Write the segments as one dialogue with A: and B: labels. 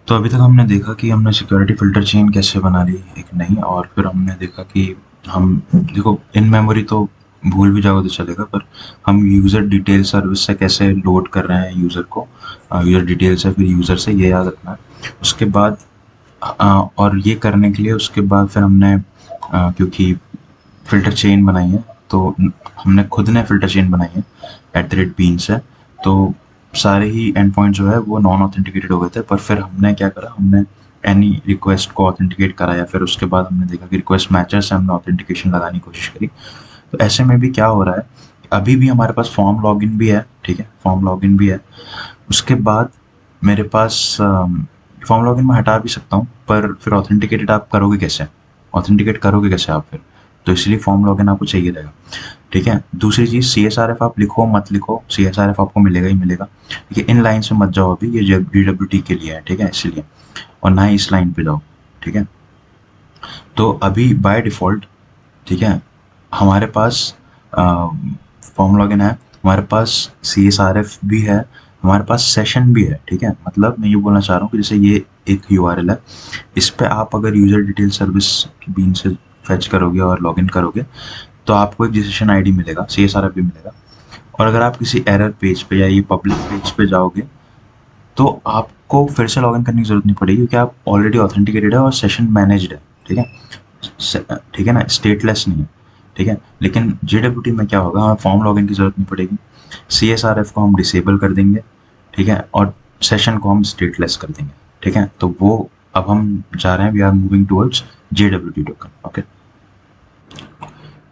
A: तो अभी तक हमने देखा कि हमने सिक्योरिटी फ़िल्टर चेन कैसे बना ली एक नई, और फिर हमने देखा कि हम देखो इन मेमोरी तो भूल भी जाओगे तो चलेगा, पर हम यूज़र डिटेल सर्विस से कैसे लोड कर रहे हैं यूज़र को, यूज़र डिटेल से फिर यूज़र से, ये याद रखना है। उसके बाद और ये करने के लिए उसके बाद फिर हमने क्योंकि फ़िल्टर चेन बनाई है, तो हमने खुद ने फ़िल्टर चेन बनाई है @bean से। तो सारे ही एंड पॉइंट जो है वो नॉन ऑथेंटिकेटेड हो गए थे, पर फिर हमने क्या करा, हमने एनी रिक्वेस्ट को ऑथेंटिकेट कराया। फिर उसके बाद हमने देखा कि रिक्वेस्ट मैचेस से हमने ऑथेंटिकेशन लगाने की कोशिश करी। तो ऐसे में भी क्या हो रहा है, अभी भी हमारे पास फॉर्म लॉगिन भी है, ठीक है, फॉर्म लॉगिन भी है। उसके बाद मेरे पास फॉर्म लॉगिन मैं हटा भी सकता हूँ, पर फिर ऑथेंटिकेटेड आप करोगे कैसे, ऑथेंटिकेट करोगे कैसे आप फिर? तो इसलिए फॉर्म लॉगिन आपको चाहिए रहेगा, ठीक है। दूसरी चीज़, सी एस आर एफ आप लिखो मत लिखो, सी एस आर एफ आपको मिलेगा ही मिलेगा, ठीक है। इन लाइन से मत जाओ अभी, ये डी डब्ल्यू टी के लिए है, ठीक है, इसलिए। और ना ही इस लाइन पे जाओ, ठीक है। तो अभी बाय डिफ़ॉल्ट, ठीक है, हमारे पास फॉर्म लॉगिन है, हमारे पास सी एस आर एफ भी है, हमारे पास सेशन भी है, ठीक है। मतलब मैं ये बोलना चाह रहा हूँ कि जैसे ये एक यू आर एल है, इस पे आप अगर यूज़र डिटेल सर्विस बीन से फेच करोगे और लॉगिन करोगे, तो आपको एक रजिस्ट्रेशन आईडी मिलेगा, सी एस आर एफ भी मिलेगा। और अगर आप किसी एरर पेज पे या ये पब्लिक पेज पे जाओगे, तो आपको फिर से लॉगिन करने की ज़रूरत नहीं पड़ेगी, क्योंकि आप ऑलरेडी ऑथेंटिकेटेड है और सेशन मैनेज्ड है, ठीक है। ठीक है ना, स्टेटलेस नहीं है, ठीक है। लेकिन जेडब्ल्यूटी में क्या होगा, हमें फॉर्म लॉगिन की ज़रूरत नहीं पड़ेगी, सी एस आर एफ को हम डिसेबल कर देंगे, ठीक है, और सेशन को हम स्टेटलेस कर देंगे, ठीक है। तो वो अब हम जा रहे हैं, we are moving towards JWT token, okay.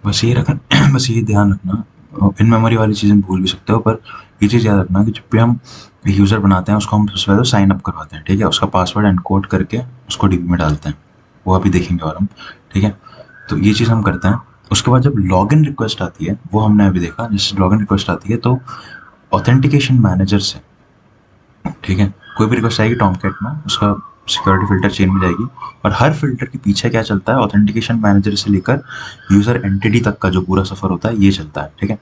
A: बस ये रखना बस ये ध्यान रखना, इन मेमोरी वाली चीज़ें भूल भी सकते हो, पर ये चीज़ याद रखना कि जब भी हम यूज़र बनाते हैं, उसको हम सबसे पहले साइन अप करवाते हैं, ठीक है। उसका पासवर्ड एनकोड करके उसको डीबी में डालते हैं, वो अभी देखेंगे और हम, ठीक है। तो ये चीज़ हम करते हैं। उसके बाद जब लॉगिन रिक्वेस्ट आती है, वो हमने अभी देखा, जैसे लॉगिन रिक्वेस्ट आती है तो ऑथेंटिकेशन मैनेजर से, ठीक है, कोई भी रिक्वेस्ट आएगी टॉमकैट में, उसका सिक्योरिटी फ़िल्टर चेन में जाएगी, और हर फ़िल्टर के पीछे क्या चलता है, ऑथेंटिकेशन मैनेजर से लेकर यूज़र एंटिटी तक का जो पूरा सफ़र होता है, ये चलता है, ठीक है।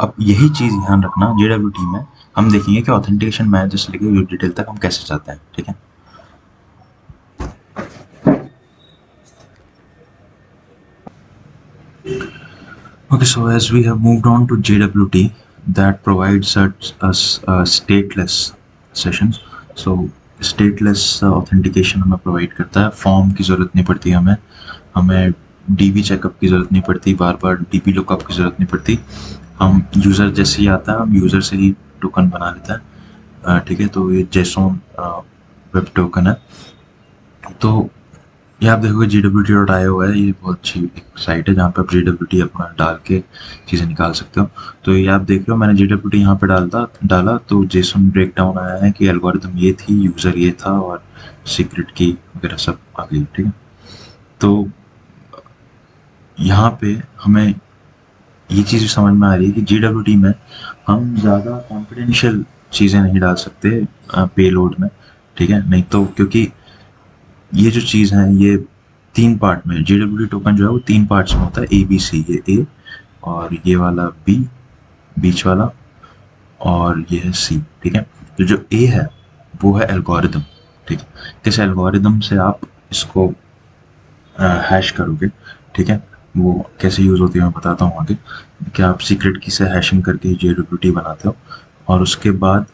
A: अब यही चीज़ ध्यान रखना, जेडब्ल्यूटी में हम देखेंगे कि ऑथेंटिकेशन मैनेजर से लेकर यूज़र डिटेल तक हम कैसे जाते हैं, ठीक है। Okay, so as we have moved on to JWT, that provides us stateless sessions. So stateless authentication हमें provide करता है, फॉर्म की ज़रूरत नहीं पड़ती हमें, हमें डीबी चेकअप की ज़रूरत नहीं पड़ती, बार बार डीपी लुकअप की ज़रूरत नहीं पड़ती। हम यूज़र जैसे ही आता है, हम यूज़र से ही टोकन बना लेते हैं, ठीक है। तो ये जेसोन वेब टोकन है। तो ये आप देखोगे GWT.io है, ये बहुत अच्छी एक साइट है जहाँ पे आप GWT अपना डाल के चीज़ें निकाल सकते हो। तो ये आप देख रहे हो, मैंने GWT यहाँ पे डाला तो जेसन ब्रेक डाउन आया है कि एल्गोरिदम ये थी, यूज़र ये था, और सीक्रेट की वगैरह सब आ गई, ठीक है। तो यहाँ पे हमें ये चीज़ समझ में आ रही है कि GWT में हम ज़्यादा कॉन्फिडेंशियल चीज़ें नहीं डाल सकते पेलोड में, ठीक है। नहीं तो क्योंकि ये जो चीज़ है, ये 3 पार्ट में, जेडब्ल्यूटी टोकन जो है वो 3 पार्ट्स में होता है, ए बी सी, ये ए, और ये वाला बी, बीच वाला, और ये है सी, ठीक है। तो जो ए है वो है एल्गोरिदम, ठीक है। किस एल्गोरिदम से आप इसको हैश करोगे, ठीक है, वो कैसे यूज़ होती है मैं बताता हूँ आगे। कि आप सीक्रेट की से हैशिंग करके जेडब्ल्यूटी बनाते हो, और उसके बाद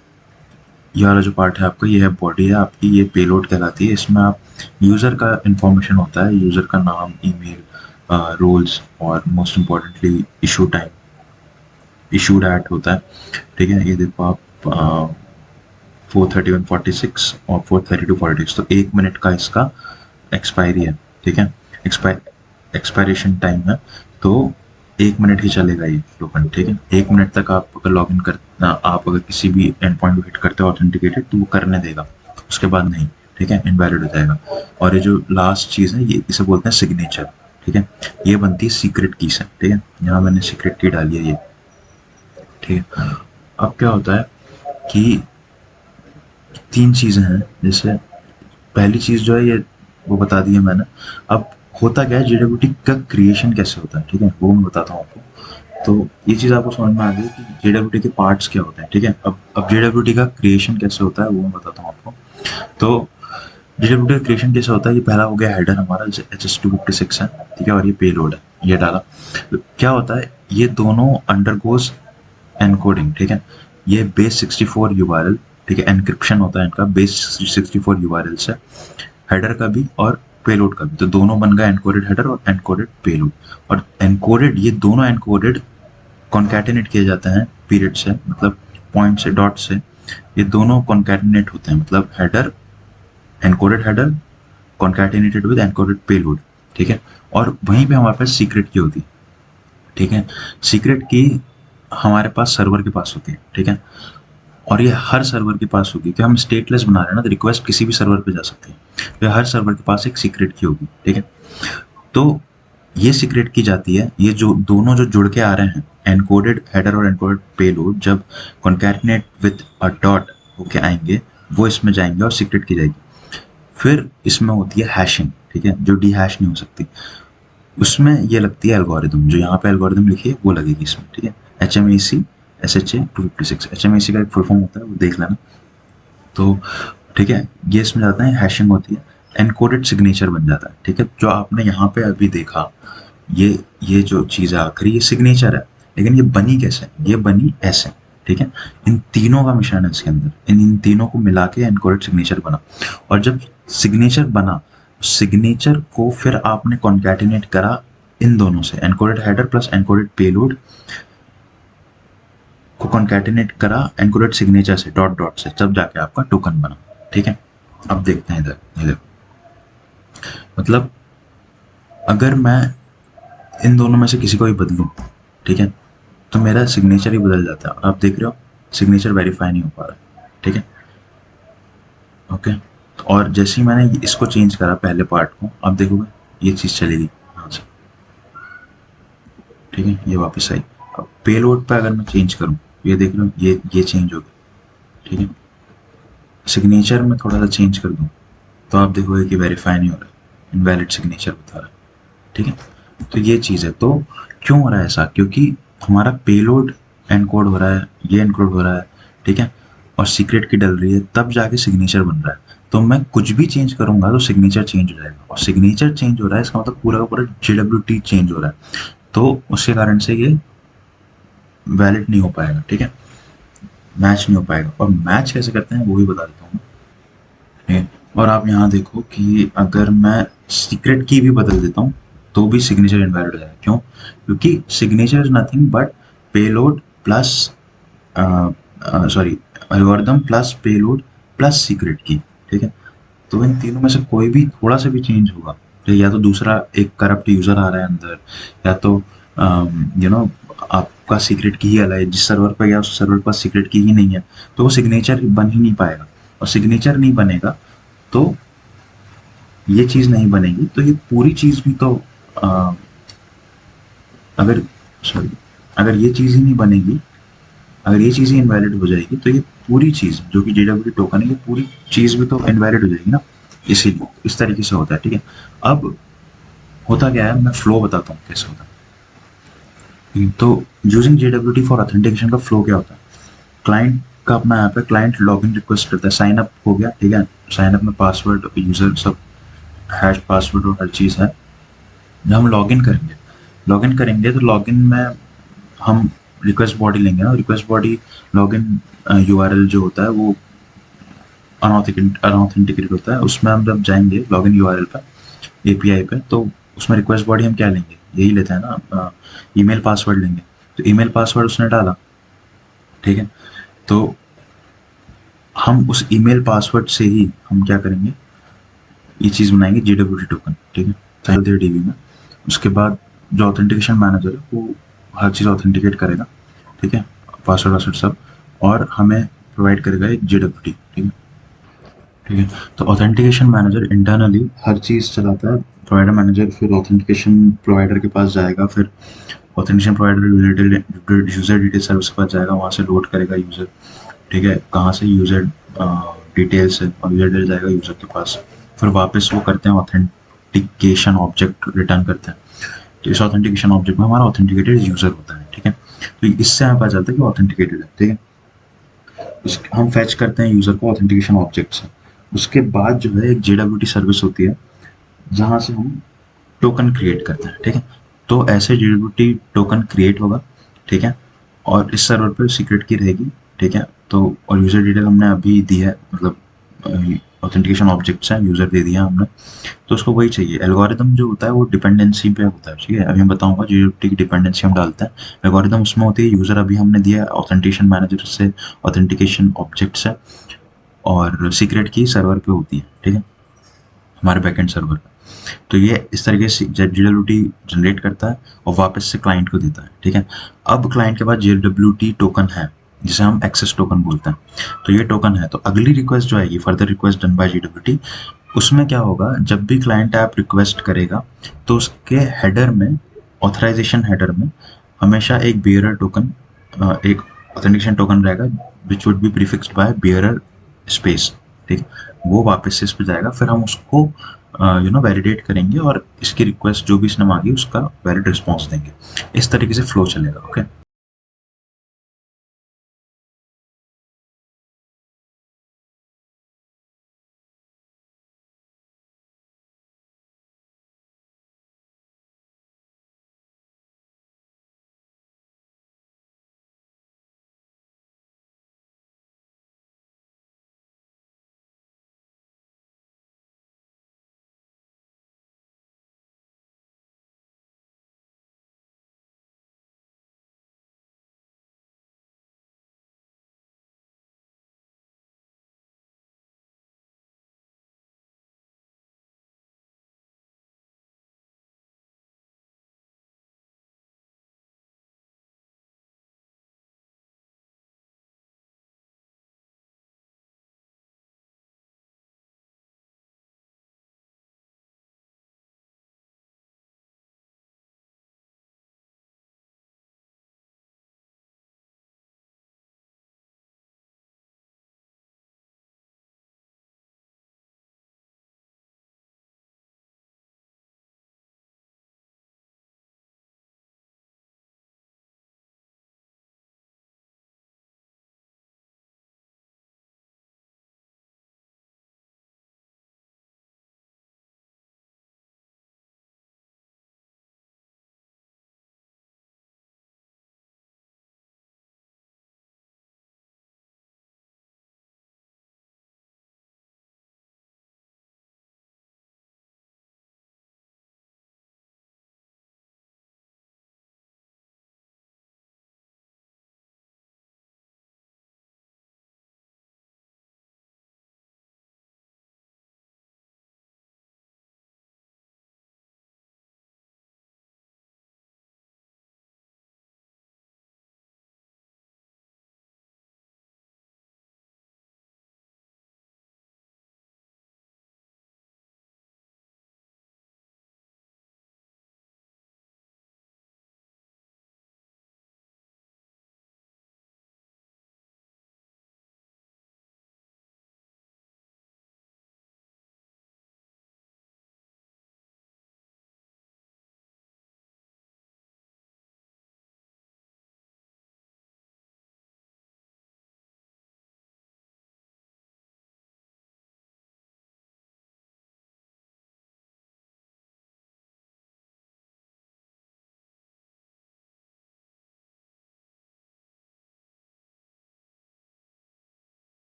A: ये वाला जो पार्ट है आपका, ये है बॉडी है आपकी, ये पेलोड कहलाती है। इसमें आप यूज़र का इंफॉर्मेशन होता है, यूज़र का नाम, ईमेल, रोल्स, और most importantly issue time, issued at होता है, ठीक है। ये देखो आप 4:31:46 और 4:32:46, तो 1 मिनट का इसका एक्सपायरी है, ठीक है, एक्सपायरेशन टाइम है। तो 1 मिनट ही चलेगा ये टोकन, ठीक है। 1 मिनट तक आप अगर लॉग इन कर, आप अगर किसी भी एंड पॉइंट को हिट करते हो ऑथेंटिकेटेड, तो वो करने देगा, उसके बाद नहीं, ठीक है, इनवैलिड हो जाएगा। और ये जो लास्ट चीज़ है, ये इसे बोलते हैं सिग्नेचर, ठीक है। ये बनती है सीक्रेट की से, ठीक है। यहाँ मैंने सीक्रेट की डाली है ये, ठीक है। अब क्या होता है कि 3 चीज़ें हैं, जैसे पहली चीज़ जो है, ये वो बता दी है मैंने। अब होता क्या है, जेडब्ल्यूटी का क्रिएशन कैसे होता है, ठीक है, वो मैं बताता हूँ आपको। तो ये चीज़ आपको समझ में आ गई कि जेडब्ल्यूटी के पार्ट्स क्या होते हैं, ठीक है। अब जेडब्ल्यूटी का क्रिएशन कैसे होता है वो मैं बताता हूँ आपको। तो JWT क्रिएशन कैसे होता है, ये पहला हो गया हेडर हमारा HS256 है, ठीक है, और ये पेलोड है, ये डाला। तो क्या होता है, ये दोनों अंडरगोज एनकोडिंग, ठीक है। ये बेस 64 यूआरएल, ठीक है, एनक्रिप्शन होता है इनका बेस 64 यूआरएल से, हेडर का भी और पेलोड का भी। तो दोनों बन गया एनकोडेड हेडर और एनकोडेड पेलोड। और एनकोडेड, ये दोनों एनकोडेड कॉन्कैटिनेट किए जाते हैं पीरियड से, मतलब पॉइंट से, डॉट से। ये दोनों कॉन्कैटिनेट होते हैं, मतलब header, encoded header concatenated with encoded payload, ठीक है। और वहीं पे हमारे पास सीक्रेट की होती है, ठीक है। सीक्रेट की हमारे पास सर्वर के पास होती है, ठीक है। और ये हर सर्वर के पास होगी, कि हम स्टेटलेस बना रहे हैं ना, तो रिक्वेस्ट किसी भी सर्वर पे जा सकती है। तो हर सर्वर के पास एक सीक्रेट की होगी, ठीक है। तो ये सीक्रेट की जाती है, ये जो दोनों जो जुड़ के आ रहे हैं, एनकोडेड हेडर और एनकोडेड पेलोड, जब कॉन्कैटिनेट विद अ डॉट होके आएंगे, वो इसमें जाएंगे और सीक्रेट की जाएगी। फिर इसमें होती है हैशिंग, ठीक है, जो डी हैश नहीं हो सकती। उसमें ये लगती है एल्गोरिदम, जो यहाँ पे एल्गोरिदम लिखी है वो लगेगी इसमें, ठीक है। HMAC SHA-256, HMAC का एक फुल फॉर्म होता है, वो देख लेना। तो ठीक है, ये इसमें जाता है, हैशिंग होती है, एनकोडेड सिग्नेचर बन जाता है, ठीक है। जो आपने यहाँ पे अभी देखा, ये जो चीज़ है आखिरी, ये सिग्नेचर है, लेकिन ये बनी कैसे, ये बनी ऐसे, ठीक है। इन तीनों का मिश्रण है इसके अंदर, इन तीनों को मिला के एनकोडेड सिग्नेचर बना। और जब सिग्नेचर बना, सिग्नेचर को फिर आपने कॉन्कैटिनेट करा इन दोनों से, encoded header plus encoded payload को कॉन्कैटिनेट करा एनकोडेड सिग्नेचर से, डॉट डॉट से, तब जाके आपका टोकन बना, ठीक है। अब देखते हैं इधर, ये देखो, मतलब अगर मैं इन दोनों में से किसी को भी बदलूं, ठीक है, तो मेरा सिग्नेचर ही बदल जाता है। और आप देख रहे हो सिग्नेचर वेरीफाई नहीं हो पा रहा है, ठीक है, ओके। और जैसे ही मैंने इसको चेंज करा पहले पार्ट को, आप देखोगे ये चीज़ चलेगी यहाँ से, ठीक है, ये वापस आई। अब पेलोड पे अगर मैं चेंज करूँ, ये देख रहे हो, ये चेंज हो गया, ठीक है। सिग्नेचर में थोड़ा सा चेंज कर दूँ, तो आप देखोगे कि वेरीफाई नहीं हो रहा है, इनवैलिड सिग्नेचर बता रहा है, ठीक है। तो ये चीज़ है। तो क्यों हो रहा है ऐसा, क्योंकि हमारा पेलोड एनकोड हो रहा है, ये एनकोड हो रहा है, ठीक है, और सीक्रेट की डल रही है, तब जाके सिग्नेचर बन रहा है। तो मैं कुछ भी चेंज करूंगा तो सिग्नेचर चेंज हो जाएगा, और सिग्नेचर चेंज हो रहा है, इसका मतलब पूरा का पूरा JWT चेंज हो रहा है। तो उसके कारण से ये वैलिड नहीं हो पाएगा, ठीक है, मैच नहीं हो पाएगा। और मैच कैसे करते हैं वो भी बता देता हूँ, ठीक है। और आप यहाँ देखो कि अगर मैं सीक्रेट की भी बदल देता हूँ, तो भी सिग्नेचर इनवैलिड हो जाएगा। क्यों? क्योंकि signature is nothing but payload plus sorry algorithm plus payload plus secret की, ठीक है। तो इन तीनों में से कोई भी थोड़ा सा भी चेंज होगा, तो या तो दूसरा एक करप्ट यूजर आ रहा है अंदर, या तो आपका सीक्रेट की ही अलग है, जिस सर्वर पर गया उस सर्वर पर सीक्रेट की ही नहीं है, तो वो सिग्नेचर बन ही नहीं पाएगा। और सिग्नेचर नहीं बनेगा तो ये चीज़ नहीं बनेगी, तो ये पूरी चीज़ भी तो अगर सॉरी अगर ये चीज़ ही नहीं बनेगी, अगर ये चीज़ ही इनवैलिड हो जाएगी, तो ये पूरी चीज़ जो कि JWT टोकन है, ये पूरी चीज़ भी तो इनवैलिड हो जाएगी ना। इसीलिए इस तरीके से होता है, ठीक है। अब होता क्या है, मैं फ्लो बताता हूँ कैसे होता है। तो यूजिंग JWT फॉर ऑथेंटिकेशन का फ्लो क्या होता है, क्लाइंट का अपना ऐप है, क्लाइंट लॉगिन रिक्वेस्ट करता है, साइन अप हो गया, ठीक है, साइन अप में पासवर्ड यूजर सब हैश पासवर्ड और हर चीज़ है। जब हम लॉगिन करेंगे तो लॉगिन में हम रिक्वेस्ट बॉडी लेंगे ना, रिक्वेस्ट बॉडी लॉगिन URL जो होता है वो अनऑथेंटिकेटेड होता है। उसमें हम जब जाएंगे लॉगिन URL पर, API पे, तो उसमें रिक्वेस्ट बॉडी हम क्या लेंगे, यही लेते हैं ना, ईमेल पासवर्ड लेंगे। तो ईमेल पासवर्ड उसने डाला, ठीक है, तो हम उस ईमेल पासवर्ड से ही हम क्या करेंगे, ये चीज़ बनाएंगे JWT टोकन, ठीक है, DB में। उसके बाद जो ऑथेंटिकेशन मैनेजर है वो हर चीज़ ऑथेंटिकेट करेगा, ठीक है, पासवर्ड सब, और हमें प्रोवाइड करेगा एक JWT, ठीक है, ठीक है। तो ऑथेंटिकेशन मैनेजर इंटरनली हर चीज़ चलाता है, प्रोवाइडर मैनेजर फिर ऑथेंटिकेशन प्रोवाइडर के पास जाएगा, फिर authentication provider user detail service के पास जाएगा, वहाँ से लोड करेगा यूज़र, ठीक है, कहाँ से यूज़र डिटेल्स है, और यूज़र डिटेल जाएगा यूज़र के पास, फिर वापस वो करते हैं ऑथेंटिकेशन ऑब्जेक्ट रिटर्न करते हैं। तो इस ऑथेंटिकेशन ऑब्जेक्ट में हमारा ऑथेंटिकेटेड यूज़र होता है, ठीक है। तो इससे हमें पता चलता है कि ऑथेंटिकेटेड है, ठीक है। हम फैच करते हैं यूज़र को ऑथेंटिकेशन ऑब्जेक्ट से, उसके बाद जो है एक JWT सर्विस होती है जहाँ से हम टोकन क्रिएट करते हैं, ठीक है। तो ऐसे JWT टोकन क्रिएट होगा, ठीक है, और इस सर्वर पे सीक्रेट की रहेगी, ठीक है। तो और यूज़र डिटेल हमने अभी दी है, मतलब ऑथेंटिकेशन ऑब्जेक्ट्स हैं, यूज़र दे दिया हमने, तो उसको वही चाहिए। एल्गोरिदम जो होता है वो डिपेंडेंसी पे होता है, ठीक है। अभी मैं बताऊंगा JWT की डिपेंडेंसी हम डालते हैं, एल्गोरिदम उसमें होती है, यूज़र अभी हमने दिया है, ऑथेंटिकेशन मैनेजर से ऑथेंटिकेशन ऑब्जेक्ट्स है, और सीक्रेट की सर्वर पे होती है, ठीक है, हमारे बैकएंड सर्वर पे। तो ये इस तरीके से JWT जनरेट करता है और वापस से क्लाइंट को देता है, ठीक है। अब क्लाइंट के पास JWT टोकन है, जिसे हम एक्सेस टोकन बोलते हैं। तो ये टोकन है, तो अगली रिक्वेस्ट जो आएगी, further request done by JWT, उसमें क्या होगा, जब भी क्लाइंट ऐप रिक्वेस्ट करेगा तो उसके हेडर में, ऑथराइजेशन हेडर में हमेशा एक बियरर टोकन, एक ऑथेंटिकेशन टोकन रहेगा, which would be prefixed by bearer space, ठीक। वो वापस से इस पे जाएगा, फिर हम उसको वैलिडेट करेंगे और इसकी रिक्वेस्ट जो भी इसने मांगी उसका वैलिड रिस्पॉन्स देंगे। इस तरीके से फ्लो चलेगा, ओके।